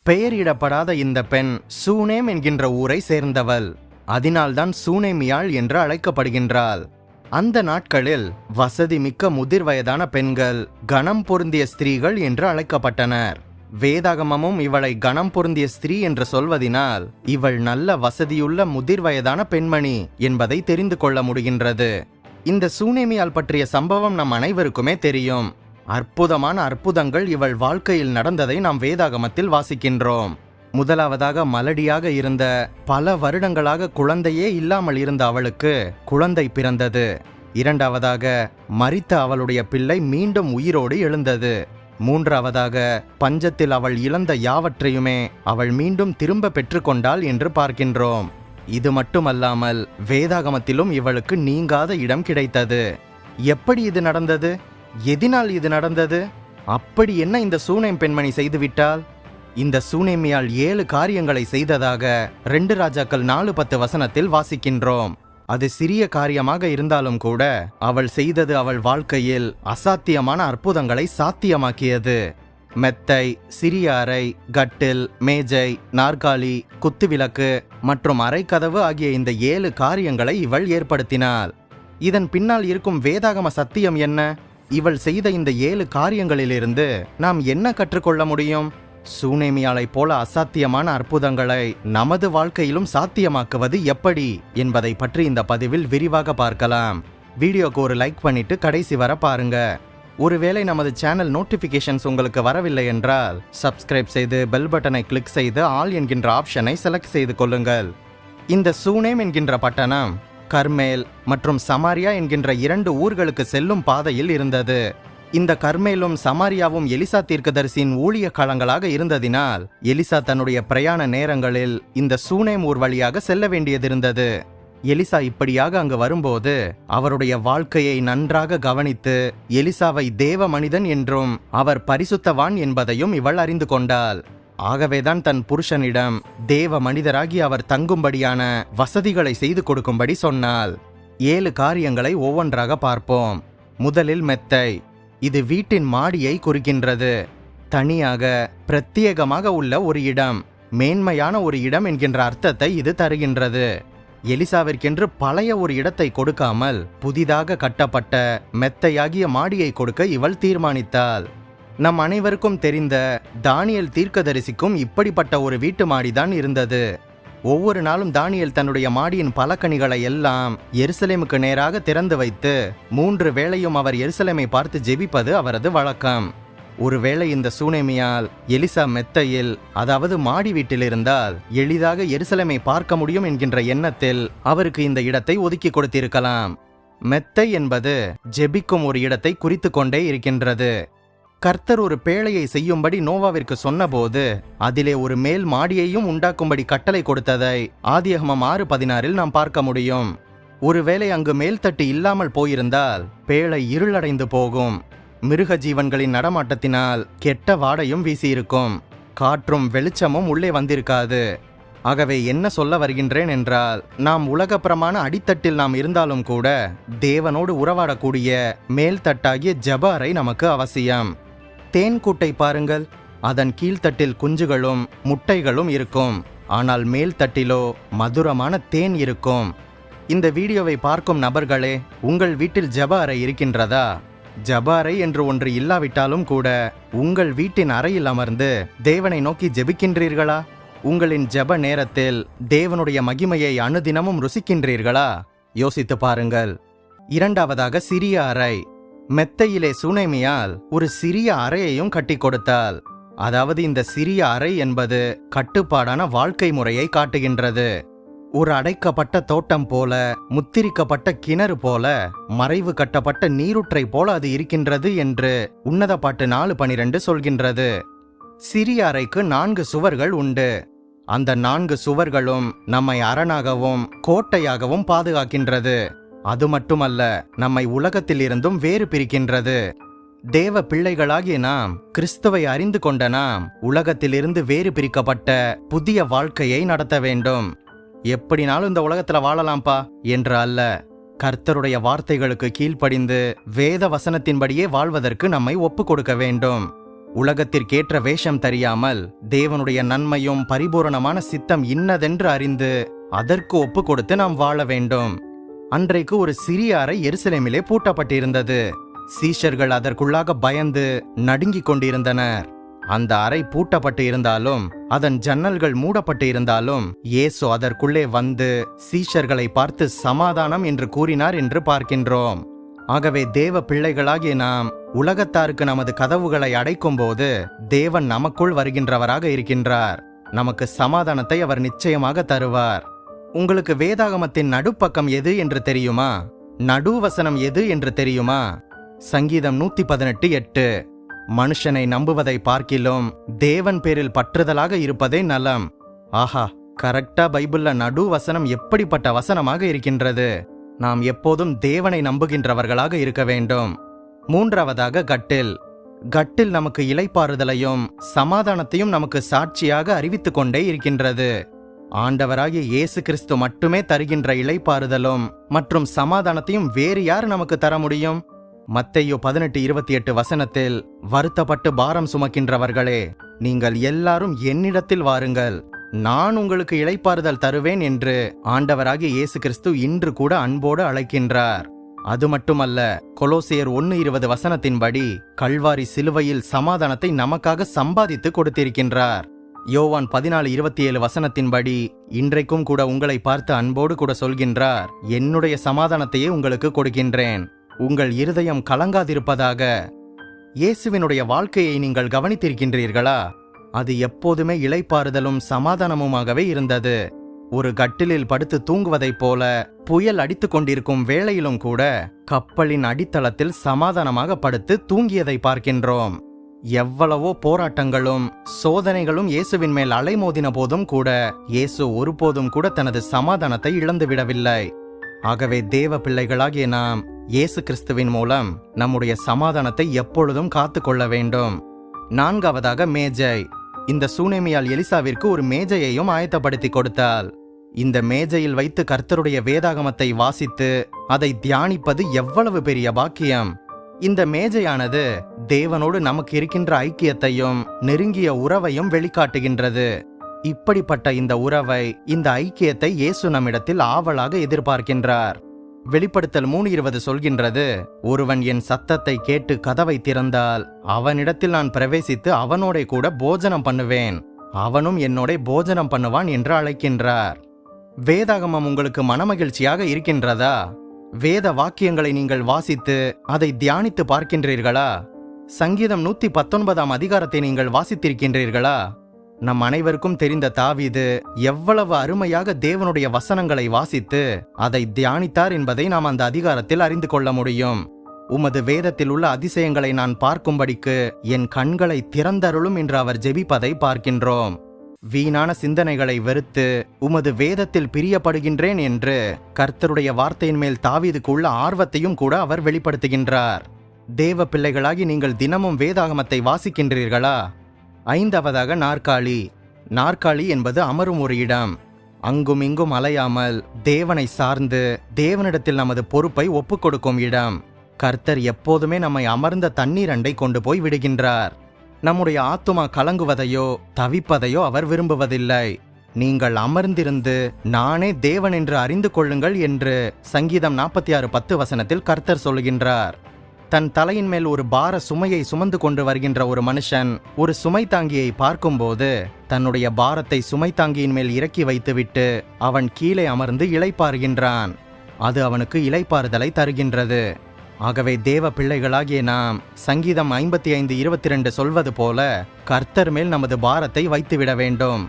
பெயரிடப்படாத இந்த பெண் சூனேம் என்கின்ற ஊரை சேர்ந்தவள். அதனால்தான் சூனேமியாள் என்று அழைக்கப்படுகின்றாள். அந்த நாட்களில் வசதி மிக்க முதிர் வயதான பெண்கள் கணம் பொருந்திய ஸ்திரீகள் என்று அழைக்கப்பட்டனர். வேதாகமமும் இவளை கணம் பொருந்திய ஸ்திரீ என்று சொல்வதினால் இவள் நல்ல வசதியுள்ள முதிர் வயதான பெண்மணி என்பதை தெரிந்து கொள்ள முடிகின்றது. இந்த சூனேமியாள் பற்றிய சம்பவம் நம் அனைவருக்குமே தெரியும். அற்புதமான அற்புதங்கள் இவள் வாழ்க்கையில் நடந்ததை நாம் வேதாகமத்தில் வாசிக்கின்றோம். முதலாவதாக, மலடியாக இருந்த பல வருடங்களாக குழந்தையே இல்லாமல் இருந்த அவளுக்கு குழந்தை பிறந்தது. இரண்டாவதாக, மரித்த அவளுடைய பிள்ளை மீண்டும் உயிரோடு எழுந்தது. மூன்றாவதாக, பஞ்சத்தில் அவள் இழந்த யாவற்றையுமே அவள் மீண்டும் திரும்ப பெற்றுக்கொண்டாள் என்று பார்க்கின்றோம். இது மட்டுமல்லாமல் வேதாகமத்திலும் இவளுக்கு நீங்காத இடம் கிடைத்தது. எப்படி இது நடந்தது? எதினால் இது நடந்தது? அப்படி என்ன இந்த சூனேம் பெண்மணி செய்துவிட்டாள்? இந்த சூனேமியால் 7 காரியங்களை செய்ததாக 2 ராஜாக்கள் 4:10 வசனத்தில் வாசிக்கின்றோம். அது சிறிய காரியமாக இருந்தாலும் கூட அவள் செய்தது அவள் வாழ்க்கையில் அசாத்தியமான அற்புதங்களை சாத்தியமாக்கியது. மெத்தை, சிறிய அறை, கட்டில், மேஜை, நாற்காலி, குத்துவிளக்கு மற்றும் அறைக்கதவு ஆகிய இந்த 7 காரியங்களை இவள் ஏற்படுத்தினாள். இதன் பின்னால் இருக்கும் வேதாகம சத்தியம் என்ன? இவள் செய்த இந்த 7 காரியங்களிலிருந்து நாம் என்ன கற்றுக்கொள்ள முடியும்? சூனேமியாளை போல அசாத்தியமான அற்புதங்களை நமது வாழ்க்கையிலும் சாத்தியமாக்குவது எப்படி என்பதை பற்றி இந்த பதிவில் விரிவாக பார்க்கலாம். வீடியோக்கு ஒரு லைக் பண்ணிட்டு கடைசி வர பாருங்க. ஒருவேளை நமது சேனல் நோட்டிபிகேஷன்ஸ் உங்களுக்கு வரவில்லை என்றால் சப்ஸ்கிரைப் செய்து பெல் பட்டனை கிளிக் செய்து ஆல் என்கின்ற ஆப்ஷனை செலக்ட் செய்து கொள்ளுங்கள். இந்த சூனேம் என்கின்ற பட்டணம் கர்மேல் மற்றும் சமாரியா என்கின்ற 2 ஊர்களுக்கு செல்லும் பாதையில் இருந்தது. இந்த கர்மேலும் சமாரியாவும் எலிசா தீர்க்கதரிசியின் ஊழிய களங்களாக இருந்ததினால் எலிசா தன்னுடைய பிரயாண நேரங்களில் இந்த சூனேம் ஊர் வழியாக செல்ல வேண்டியதிருந்தது. எலிசா இப்படியாக அங்கு வரும்போது அவருடைய வாழ்க்கையை நன்றாக கவனித்து எலிசாவை தேவ மனிதன் என்றும் அவர் பரிசுத்தவான் என்பதையும் இவள் அறிந்து கொண்டாள். ஆகவேதான் தன் புருஷனிடம் தேவ மனிதராகி அவர் தங்கும்படியான வசதிகளை செய்து கொடுக்கும்படி சொன்னாள். 7 காரியங்களை ஒவ்வொன்றாக பார்ப்போம். முதலில் மெத்தை. இது வீட்டின் மாடியை குறிக்கின்றது. தனியாக பிரத்யேகமாக உள்ள ஒரு இடம், மேன்மையான ஒரு இடம் என்கின்ற அர்த்தத்தை இது தருகின்றது. எலிசாவிற்கென்று பழைய ஒரு இடத்தை கொடுக்காமல் புதிதாக கட்டப்பட்ட மெத்தையாகிய மாடியை கொடுக்க இவள் தீர்மானித்தாள். நம் அனைவருக்கும் தெரிந்த தானியேல் தீர்க்கதரிசிக்கும் இப்படிப்பட்ட ஒரு வீட்டு மாடிதான் இருந்தது. ஒவ்வொரு நாளும் தானியேல் தன்னுடைய மாடியின் பலகணிகளை எல்லாம் எருசலேமுக்கு நேராக திறந்து வைத்து 3 வேளையும் அவர் எருசலேமை பார்த்து ஜெபிப்பது அவரது வழக்கம். ஒருவேளை இந்த சூனேமியால் எலிசா மெத்தையில், அதாவது மாடி வீட்டில் இருந்தால் எளிதாக எருசலேமை பார்க்க முடியும் என்கின்ற எண்ணத்தில் அவருக்கு இந்த இடத்தை ஒதுக்கி கொடுத்திருக்கலாம். மெத்தை என்பது ஜெபிக்கும் ஒரு இடத்தை குறித்து கொண்டே இருக்கின்றது. கர்த்தர் ஒரு பேழையை செய்யும்படி நோவாவிற்கு சொன்னபோது அதிலே ஒரு மேல் மாடியையும் உண்டாக்கும்படி கட்டளை கொடுத்ததை ஆதியாகமம் 6:16 நாம் பார்க்க முடியும். ஒருவேளை அங்கு மேல்தட்டு இல்லாமல் போயிருந்தால் பேழை இருளடைந்து போகும். மிருக ஜீவன்களின் நடமாட்டத்தினால் கெட்ட வாடையும் வீசியிருக்கும். காற்றும் வெளிச்சமும் உள்ளே வந்திருக்காது. ஆகவே என்ன சொல்ல வருகின்றேன் என்றால், நாம் உலகப்பிரமான அடித்தட்டில் நாம் இருந்தாலும் கூட தேவனோடு உறவாடக்கூடிய மேல்தட்டாகிய ஜெப அறை நமக்கு அவசியம். தேன் கூட்டை பாருங்கள். அதன் கீழ்த்தட்டில் குஞ்சுகளும் முட்டைகளும் இருக்கும். ஆனால் மேல்தட்டிலோ மதுரமான தேன் இருக்கும். இந்த வீடியோவை பார்க்கும் நபர்களே, உங்கள் வீட்டில் ஜெப அறை இருக்கின்றதா? ஜெப அறை என்று ஒன்று இல்லாவிட்டாலும் கூட உங்கள் வீட்டின் அறையில் அமர்ந்து தேவனை நோக்கி ஜெபிக்கின்றீர்களா? உங்களின் ஜெப நேரத்தில் தேவனுடைய மகிமையை அனுதினமும் ருசிக்கின்றீர்களா? யோசித்து பாருங்கள். இரண்டாவதாக, சிறிய அறை. மெத்தையிலே சூனேமியால் ஒரு சிறிய அறையையும் கட்டி கொடுத்தாள். அதாவது இந்த சிறிய அறை என்பது கட்டுப்பாடான வாழ்க்கை முறையை காட்டுகின்றது. ஒரு அடைக்கப்பட்ட தோட்டம் போல, முத்திரிக்கப்பட்ட கிணறு போல, மறைவு கட்டப்பட்ட நீருற்றை போல அது இருக்கின்றது என்று உன்னத பாட்டு 4:12 சொல்கின்றது. சிறிய அறைக்கு 4 சுவர்கள் உண்டு. அந்த 4 சுவர்களும் நம்மை அரணாகவும் கோட்டையாகவும் பாதுகாக்கின்றது. அது மட்டுமல்ல, நம்மை உலகத்தில் இருந்தும் வேறு பிரிக்கின்றது. தேவ பிள்ளைகளாகிய நாம், கிறிஸ்துவை அறிந்து கொண்ட நாம் உலகத்திலிருந்து வேறு பிரிக்கப்பட்ட புதிய வாழ்க்கையை நடத்த வேண்டும். எப்படினாலும் இந்த உலகத்துல வாழலாம்பா என்று அல்ல, கர்த்தருடைய வார்த்தைகளுக்கு கீழ்ப்படிந்து வேத வசனத்தின்படியே வாழ்வதற்கு நம்மை ஒப்பு கொடுக்க வேண்டும். உலகத்திற்கேற்ற வேஷம் தெரியாமல் தேவனுடைய நன்மையும் பரிபூரணமான சித்தம் இன்னதென்று அறிந்து அதற்கு ஒப்பு கொடுத்து நாம் வாழ வேண்டும். அன்றைக்கு ஒரு சிறிய அறை எருசலேமிலே பூட்டப்பட்டிருந்தது. சீஷர்கள் அதற்குள்ளாக பயந்து நடுங்கிக் கொண்டிருந்தனர். அந்த அறை பூட்டப்பட்டு இருந்தாலும் அதன் ஜன்னல்கள் மூடப்பட்டு இருந்தாலும் இயேசு அதற்குள்ளே வந்து சீஷர்களை பார்த்து சமாதானம் என்று கூறினார் என்று பார்க்கின்றோம். ஆகவே தேவ பிள்ளைகளாகிய நாம் உலகத்தாருக்கு நமது கதவுகளை அடைக்கும் போது தேவன் நமக்குள் வருகின்றவராக இருக்கின்றார். நமக்கு சமாதானத்தை அவர் நிச்சயமாக தருவார். உங்களுக்கு வேதாகமத்தின் நடுப்பக்கம் எது என்று தெரியுமா? நடுவசனம் எது என்று தெரியுமா? சங்கீதம் 118:8. மனுஷனை நம்புவதை பார்க்கிலும் தேவன் பேரில் பற்றுதலாக இருப்பதே நலம். ஆஹா, கரெக்டா பைபிள்ல நடுவசனம் எப்படிப்பட்ட வசனமாக இருக்கின்றது! நாம் எப்போதும் தேவனை நம்புகின்றவர்களாக இருக்க வேண்டும். மூன்றாவதாக கட்டில். கட்டில் நமக்கு இளைப்பாறுதலையும் சமாதானத்தையும் நமக்கு சாட்சியாக அறிவித்துக் கொண்டே இருக்கின்றது. ஆண்டவராகிய இயேசு கிறிஸ்து மட்டுமே தருகின்ற இளைப்பாறுதலும் மற்றும் சமாதானத்தையும் வேறு யார் நமக்கு தர முடியும்? மத்தேயு 18:28 வசனத்தில், வருத்தப்பட்டு பாரம் சுமக்கின்றவர்களே, நீங்கள் எல்லாரும் என்னிடத்தில் வாருங்கள், நான் உங்களுக்கு இளைப்பாறுதல் தருவேன் என்று ஆண்டவராகிய இயேசு கிறிஸ்து இன்று கூட அன்போடு அழைக்கின்றார். அது மட்டுமல்ல, கொலோசியர் 1:20 வசனத்தின்படி கல்வாரி சிலுவையில் சமாதானத்தை நமக்காக சம்பாதித்து கொடுத்திருக்கின்றார். யோவான் 14:27 வசனத்தின்படி இன்றைக்கும் கூட உங்களை பார்த்து அன்போடு கூட சொல்கின்றார், என்னுடைய சமாதானத்தையே உங்களுக்கு கொடுக்கின்றேன், உங்கள் இருதயம் கலங்காதிருப்பதாக. இயேசுவினுடைய வாழ்க்கையை நீங்கள் கவனித்திருக்கின்றீர்களா? அது எப்போதுமே இளைப்பாறுதலும் சமாதானமுமாகவே இருந்தது. ஒரு கட்டிலில் படுத்து தூங்குவதைப் போல புயல் அடித்து கொண்டிருக்கும் வேளையிலும் கூட கப்பலின் அடித்தளத்தில் சமாதானமாக படுத்து தூங்கியதை பார்க்கின்றோம். எவ்வளவோ போராட்டங்களும் சோதனைகளும் இயேசுவின் மேல் அலைமோதின போதும் கூட இயேசு ஒருபோதும் கூட தனது சமாதானத்தை இழந்து விடவில்லை. ஆகவே தேவ பிள்ளைகளாகிய நாம் இயேசு கிறிஸ்துவின் மூலம் நம்முடைய சமாதானத்தை எப்பொழுதும் காத்து கொள்ள வேண்டும். நான்காவதாக மேஜை. இந்த சூனேமியால் எலிசாவிற்கு ஒரு மேஜையையும் ஆயத்தப்படுத்தி கொடுத்தாள். இந்த மேஜையில் வைத்து கர்த்தருடைய வேதாகமத்தை வாசித்து அதை தியானிப்பது எவ்வளவு பெரிய பாக்கியம்! இந்த மேஜையானது தேவனோடு நமக்கு இருக்கின்ற ஐக்கியத்தையும் நெருங்கிய உறவையும் வெளிக்காட்டுகின்றது. இப்படிப்பட்ட இந்த உறவை, இந்த ஐக்கியத்தை இயேசு நம்மிடத்தில் ஆவலாக எதிர்பார்க்கின்றார். வெளிப்படுத்தல் 3:20 சொல்கின்றது, ஒருவன் என் சத்தத்தை கேட்டு கதவை திறந்தால் அவனிடத்தில் நான் பிரவேசித்து அவனோட கூட போஜனம் பண்ணுவேன், அவனும் என்னோட போஜனம் பண்ணுவான் என்று அழைக்கின்றார். வேதாகமம் உங்களுக்கு மனமகிழ்ச்சியாக இருக்கின்றதா? வேத வாக்கியங்களை நீங்கள் வாசித்து அதை தியானித்து பார்க்கின்றீர்களா? சங்கீதம் 119 அதிகாரத்தை நீங்கள் வாசித்திருக்கின்றீர்களா? நம் அனைவருக்கும் தெரிந்த தாவீது எவ்வளவு அருமையாக தேவனுடைய வசனங்களை வாசித்து அதை தியானித்தார் என்பதை நாம் அந்த அதிகாரத்தில் அறிந்து கொள்ள முடியும். உமது வேதத்தில் உள்ள அதிசயங்களை நான் பார்க்கும்படிக்கு என் கண்களை திறந்தருளும் என்று அவர் ஜெபிப்பதை பார்க்கின்றோம். வீணான சிந்தனைகளை வெறுத்து உமது வேதத்தில் பிரியப்படுகின்றேன் என்று கர்த்தருடைய வார்த்தையின் மேல் தாவீதுக்கு உள்ள ஆர்வத்தையும் கூட அவர் வெளிப்படுத்துகின்றார். தேவ பிள்ளைகளாகி நீங்கள் தினமும் வேதாகமத்தை வாசிக்கின்றீர்களா? ஐந்தாவதாக நாற்காலி. நாற்காலி என்பது அமரும் ஒரு இடம். அங்கும் இங்கும் அலையாமல் தேவனை சார்ந்து தேவனிடத்தில் நமது பொறுப்பை ஒப்புக்கொடுக்கும் இடம். கர்த்தர் எப்போதுமே நம்மை அமர்ந்த தண்ணீர் அண்டை கொண்டு போய் விடுகின்றார். நம்முடைய ஆத்துமா கலங்குவதையோ தவிப்பதையோ அவர் விரும்புவதில்லை. நீங்கள் அமர்ந்திருந்து நானே தேவன் என்று அறிந்து கொள்ளுங்கள் என்று சங்கீதம் 46:10 வசனத்தில் கர்த்தர் சொல்கின்றார். தன் தலையின் மேல் ஒரு பார சுமையை சுமந்து கொண்டு வருகின்ற ஒரு மனுஷன் ஒரு சுமை தாங்கியை பார்க்கும்போது தன்னுடைய பாரத்தை சுமை தாங்கியின் மேல் இறக்கி வைத்துவிட்டு அவன் கீழே அமர்ந்து இளைப்பாறுகின்றான். அது அவனுக்கு இளைப்பாறுதலை தருகின்றது. ஆகவே தேவ பிள்ளைகளாகிய நாம் சங்கீதம் 55:22 சொல்வது போல கர்த்தர் மேல் நமது பாரத்தை வைத்துவிட வேண்டும்.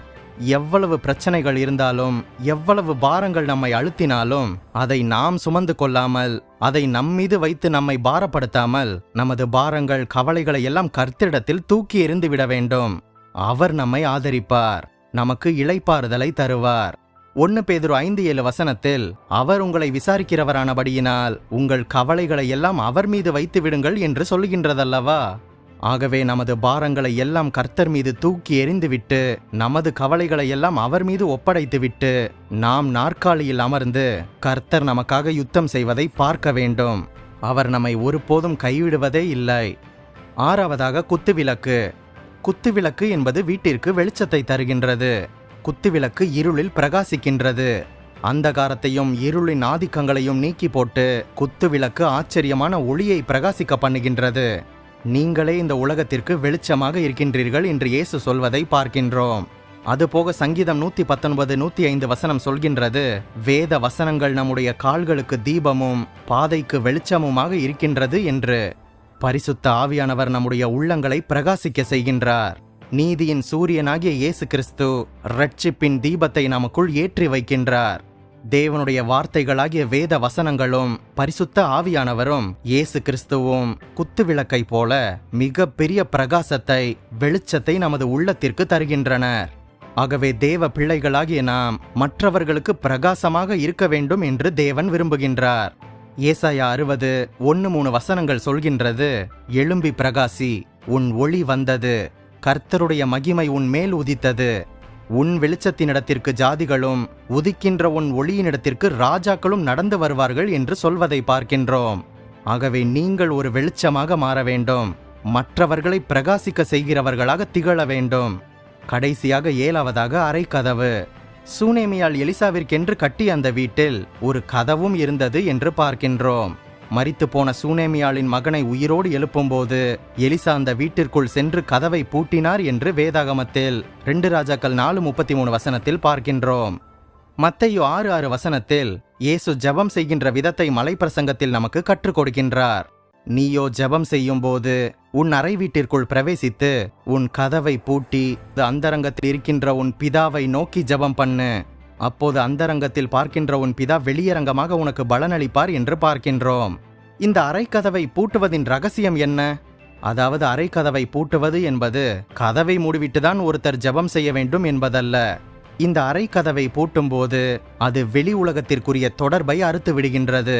எவ்வளவு பிரச்சனைகள் இருந்தாலும், எவ்வளவு பாரங்கள் நம்மை அழுத்தினாலும் அதை நாம் சுமந்து கொள்ளாமல், அதை நம்மீது வைத்து நம்மை பாரப்படுத்தாமல் நமது பாரங்கள் கவலைகளை எல்லாம் கர்த்தரிடத்தில் தூக்கி எறிந்து விட வேண்டும். அவர் நம்மை ஆதரிப்பார், நமக்கு இளைப்பாறுதலை தருவார். 1 பேதுரு 5:7 வசனத்தில் அவர் உங்களை விசாரிக்கிறவரானபடியினால் உங்கள் கவலைகளை எல்லாம் அவர் மீது வைத்து விடுங்கள் என்று சொல்கின்றதல்லவா? ஆகவே நமது பாரங்களை எல்லாம் கர்த்தர் மீது தூக்கி எறிந்துவிட்டு நமது கவலைகளை எல்லாம் அவர் மீது ஒப்படைத்துவிட்டு நாம் நாற்காலியில் அமர்ந்து கர்த்தர் நமக்காக யுத்தம் செய்வதை பார்க்க வேண்டும். அவர் நம்மை ஒருபோதும் கைவிடுவதே இல்லை. ஆறாவதாக குத்துவிளக்கு. குத்துவிளக்கு என்பது வீட்டிற்கு வெளிச்சத்தை தருகின்றது. குத்துவிளக்கு இருளில் பிரகாசிக்கின்றது. அந்தகாரத்தையும் இருளின் ஆதிக்கங்களையும் நீக்கி போட்டு குத்துவிளக்கு ஆச்சரியமான ஒளியை பிரகாசிக்க பண்ணுகின்றது. நீங்களே இந்த உலகத்திற்கு வெளிச்சமாக இருக்கின்றீர்கள் என்று இயேசு சொல்வதை பார்க்கின்றோம். அதுபோக சங்கீதம் 119, 105 வசனம் சொல்கின்றது, வேத வசனங்கள் நம்முடைய கால்களுக்கு தீபமும் பாதைக்கு வெளிச்சமுமாக இருக்கின்றது என்று. பரிசுத்த ஆவியானவர் நம்முடைய உள்ளங்களை பிரகாசிக்க செய்கின்றார். நீதியின் சூரியனாகிய இயேசு கிறிஸ்து இரட்சிப்பின் தீபத்தை நமக்குள் ஏற்றி வைக்கின்றார். தேவனுடைய வார்த்தைகளாகிய வேத வசனங்களும் பரிசுத்த ஆவியானவரும் இயேசு கிறிஸ்துவும் குத்துவிளக்கை போல மிக பெரிய பிரகாசத்தை, வெளிச்சத்தை நமது உள்ளத்திற்கு தருகின்றனர். ஆகவே தேவ பிள்ளைகளாகிய நாம் மற்றவர்களுக்கு பிரகாசமாக இருக்க வேண்டும் என்று தேவன் விரும்புகின்றார். ஏசாயா 60, 1-3 வசனங்கள் சொல்கின்றது, எழும்பி பிரகாசி, உன் ஒளி வந்தது, கர்த்தருடைய மகிமை உன் மேல் உதித்தது. உன் வெளிச்சத்தினிடத்திற்கு ஜாதிகளும் உதிக்கின்ற உன் ஒளியினிடத்திற்கு ராஜாக்களும் நடந்து வருவார்கள் என்று சொல்வதை பார்க்கின்றோம். ஆகவே நீங்கள் ஒரு வெளிச்சமாக மாற வேண்டும். மற்றவர்களை பிரகாசிக்க செய்கிறவர்களாக திகழ வேண்டும். கடைசியாக 7வதாக அறைக்கதவு. சூனேமியால் எலிசாவிற்கென்று கட்டிய அந்த வீட்டில் ஒரு கதவும் இருந்தது என்று பார்க்கின்றோம். மரித்து போன சூனேமியாளின் மகனை உயிரோடு எழுப்பும்போது எலிசா அந்த வீட்டிற்குள் சென்று கதவை பூட்டினார் என்று வேதாகமத்தில் 2 ராஜாக்கள் 4:33 வசனத்தில் பார்க்கின்றோம். மத்தேயு 6:6 வசனத்தில் இயேசு ஜெபம் செய்கின்ற விதத்தை மலைப்பிரசங்கத்தில் நமக்கு கற்றுக் கொடுக்கின்றார். நீயோ ஜெபம் செய்யும் போது உன் அறை வீட்டிற்குள் பிரவேசித்து உன் கதவை பூட்டி அந்தரங்கத்தில் இருக்கின்ற உன் பிதாவை நோக்கி ஜெபம் பண்ணு. அப்போது அந்தரங்கத்தில் பார்க்கின்ற உன் பிதா வெளியரங்கமாக உனக்கு பலனளிப்பார் என்று பார்க்கின்றோம். இந்த அறைக்கதவை பூட்டுவதின் ரகசியம் என்ன? அதாவது அறைக்கதவை பூட்டுவது என்பது கதவை மூடிவிட்டுதான் ஒருத்தர் ஜெபம் செய்ய வேண்டும் என்பதல்ல. இந்த அறைக்கதவை பூட்டும்போது அது வெளி உலகத்திற்குரிய தொடர்பை அறுத்து விடுகின்றது.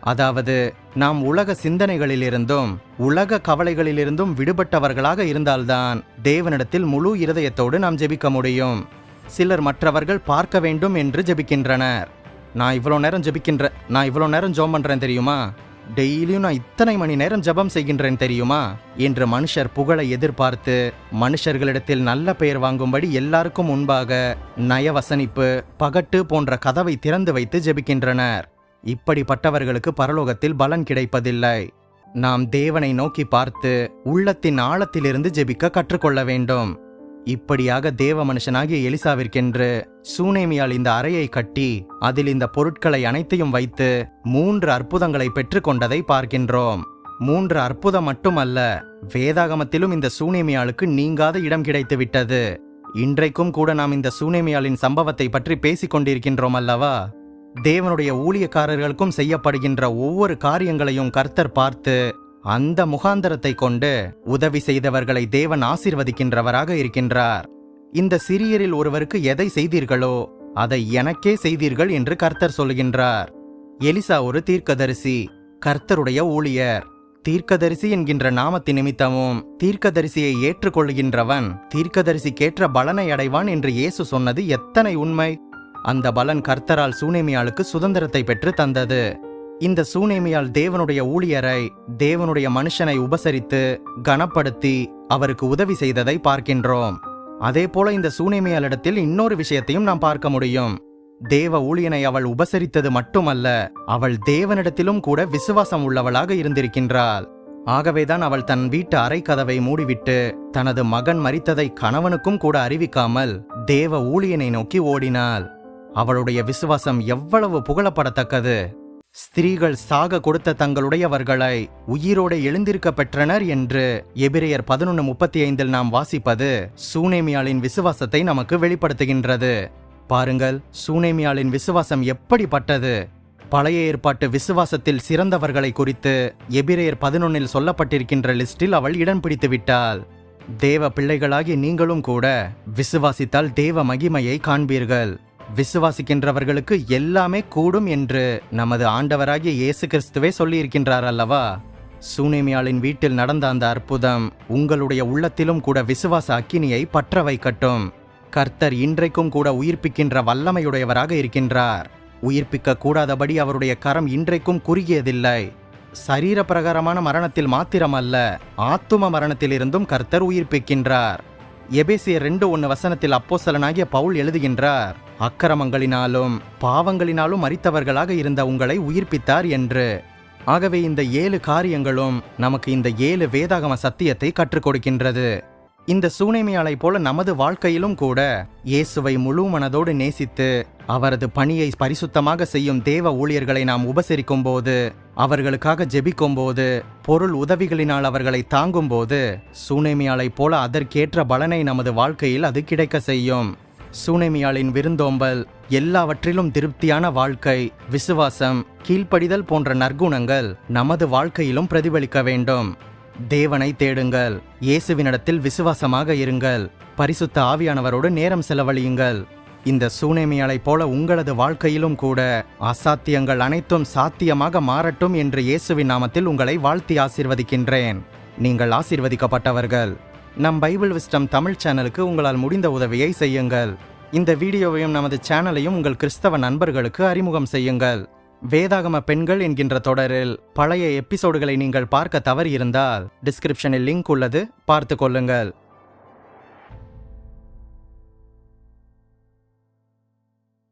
அதாவது நாம் உலக சிந்தனைகளிலிருந்தும் உலக கவலைகளிலிருந்தும் விடுபட்டவர்களாக இருந்தால்தான் தேவனிடத்தில் முழு இருதயத்தோடு நாம் ஜெபிக்க முடியும். சிலர் மற்றவர்கள் பார்க்க வேண்டும் என்று ஜெபிக்கின்றனர். நான் இவ்வளோ நேரம் ஜெபம் பண்றேன் தெரியுமா, டெய்லியும் நான் இத்தனை மணி நேரம் ஜெபம் செய்கின்றேன் தெரியுமா என்று மனுஷர் புகழை எதிர்பார்த்து மனுஷர்களிடத்தில் நல்ல பெயர் வாங்கும்படி எல்லாருக்கும் முன்பாக நயவசனிப்பு, பகட்டு போன்ற கதவை திறந்து வைத்து ஜெபிக்கின்றனர். இப்படிப்பட்டவர்களுக்கு பரலோகத்தில் பலன் கிடைப்பதில்லை. நாம் தேவனை நோக்கி பார்த்து உள்ளத்தின் ஆழத்திலிருந்து ஜெபிக்க கற்றுக்கொள்ள வேண்டும். இப்படியாக தேவ மனுஷனாகிய எலிசாவிற்கென்று சூனேமியால் இந்த அறையை கட்டி அதில் இந்த பொருட்களை அனைத்தையும் வைத்து 3 அற்புதங்களை பெற்று கொண்டதை பார்க்கின்றோம். 3 அற்புதம் மட்டுமல்ல, வேதாகமத்திலும் இந்த சூனேமியாளுக்கு நீங்காத இடம் கிடைத்து விட்டது. இன்றைக்கும் கூட நாம் இந்த சூனேமியாளின் சம்பவத்தை பற்றி பேசிக் கொண்டிருக்கின்றோம் அல்லவா? தேவனுடைய ஊழியக்காரர்களுக்கும் செய்யப்படுகின்ற ஒவ்வொரு காரியங்களையும் கர்த்தர் பார்த்து அந்த முகாந்தரத்தை கொண்டு உதவி செய்தவர்களை தேவன் ஆசீர்வதிக்கின்றவராக இருக்கின்றார். இந்த சிறியரில் ஒருவருக்கு எதை செய்தீர்களோ அதை எனக்கே செய்தீர்கள் என்று கர்த்தர் சொல்கின்றார். எலிசா ஒரு தீர்க்கதரிசி, கர்த்தருடைய ஊழியர். தீர்க்கதரிசி என்கின்ற நாமத்தின் நிமித்தமும் தீர்க்கதரிசியை ஏற்றுக்கொள்கின்றவன் தீர்க்கதரிசிக்கேற்ற பலனை அடைவான் என்று இயேசு சொன்னது எத்தனை உண்மை! அந்த பலன் கர்த்தரால் சூனேமியாளுக்கு சுதந்திரத்தை பெற்று தந்தது. இந்த சூனேமியால் தேவனுடைய ஊழியரை, தேவனுடைய மனுஷனை உபசரித்து கனப்படுத்தி அவருக்கு உதவி செய்ததை பார்க்கின்றோம். அதே போல இந்த சூனேமியாளிடத்தில் இன்னொரு விஷயத்தையும் நாம் பார்க்க முடியும். தேவ ஊழியனை அவள் உபசரித்தது மட்டுமல்ல, அவள் தேவனிடத்திலும் கூட விசுவாசம் உள்ளவளாக இருந்திருக்கின்றாள். ஆகவேதான் அவள் தன் வீட்டு அறை கதவை மூடிவிட்டு தனது மகன் மரித்ததை கணவனுக்கும் கூட அறிவிக்காமல் தேவ ஊழியனை நோக்கி ஓடினாள். அவளுடைய விசுவாசம் எவ்வளவு புகழப்படத்தக்கது! ஸ்திரீகள் சாக கொடுத்த தங்களுடையவர்களை உயிரோடு எழுந்திருக்க பெற்றனர் என்று எபிரேயர் 11:35 நாம் வாசிப்பது சூனேமியாளின் விசுவாசத்தை நமக்கு வெளிப்படுத்துகின்றது. பாருங்கள், சூனேமியாளின் விசுவாசம் எப்படிப்பட்டது! பழைய ஏற்பாட்டு விசுவாசத்தில் சிறந்தவர்களை குறித்து எபிரேயர் 11 சொல்லப்பட்டிருக்கின்ற லிஸ்டில் அவள் இடம் பிடித்து விட்டாள். தேவ பிள்ளைகளாகி நீங்களும் கூட விசுவாசித்தால் தேவ மகிமையை காண்பீர்கள். விசுவாசிக்கின்றவர்களுக்கு எல்லாமே கூடும் என்று நமது ஆண்டவராகிய இயேசு கிறிஸ்துவே சொல்லியிருக்கின்றார் அல்லவா? சூனேமியாளின் வீட்டில் நடந்த அந்த அற்புதம் உங்களுடைய உள்ளத்திலும் கூட விசுவாச அக்கினியை பற்ற வைக்கட்டும். கர்த்தர் இன்றைக்கும் கூட உயிர்ப்பிக்கின்ற வல்லமையுடையவராக இருக்கின்றார். உயிர்ப்பிக்க கூடாதபடி அவருடைய கரம் இன்றைக்கும் குறுகியதில்லை. சரீர பிரகாரமான மரணத்தில் மாத்திரமல்ல, ஆத்தும மரணத்திலிருந்தும் கர்த்தர் உயிர்ப்பிக்கின்றார். எபேசியர் 2:1 அப்போஸ்தலனாகிய பவுல் எழுதுகின்றார், அக்கிரமங்களினாலும் பாவங்களினாலும் மரித்தவர்களாக இருந்த உங்களை உயிர்ப்பித்தார் என்று. ஆகவே இந்த 7 காரியங்களும் நமக்கு இந்த 7 வேதாகம சத்தியத்தை கற்றுக் கொடுக்கின்றது. இந்த சூனேமியாளை போல நமது வாழ்க்கையிலும் கூட இயேசுவை முழு மனதோடு நேசித்து அவரது பணியை பரிசுத்தமாக செய்யும் தேவ ஊழியர்களை நாம் உபசரிக்கும் போது, அவர்களுக்காக ஜெபிக்கும் போது, பொருள் உதவிகளினால் அவர்களை தாங்கும் போது, சூனேமியாளை போல அதற்கேற்ற பலனை நமது வாழ்க்கையில் அது கிடைக்க செய்யும். சூனேமியாளின் விருந்தோம்பல், எல்லாவற்றிலும் திருப்தியான வாழ்க்கை, விசுவாசம், கீழ்ப்படிதல் போன்ற நற்குணங்கள் நமது வாழ்க்கையிலும் பிரதிபலிக்க வேண்டும். தேவனை தேடுங்கள், இயேசுவினிடத்தில் விசுவாசமாக இருங்கள், பரிசுத்த ஆவியானவரோடு நேரம் செலவழியுங்கள். இந்த சூனேமியாளை போல உங்களது வாழ்க்கையிலும் கூட அசாத்தியங்கள் அனைத்தும் சாத்தியமாக மாறட்டும் என்று இயேசுவின் நாமத்தில் உங்களை வாழ்த்தி ஆசீர்வதிக்கின்றேன். நீங்கள் ஆசீர்வதிக்கப்பட்டவர்கள். நம் பைபிள் விஸ்டம் தமிழ் சேனலுக்கு உங்களால் முடிந்த உதவியை செய்யுங்கள். இந்த வீடியோவையும் நமது சேனலையும் உங்கள் கிறிஸ்தவ நண்பர்களுக்கு அறிமுகம் செய்யுங்கள். வேதாகம பெண்கள் என்கின்ற தொடரில் பழைய எபிசோடுகளை நீங்கள் பார்க்க தவறியிருந்தால் டிஸ்கிரிப்ஷனில் லிங்க் உள்ளது, பார்த்து கொள்ளுங்கள்.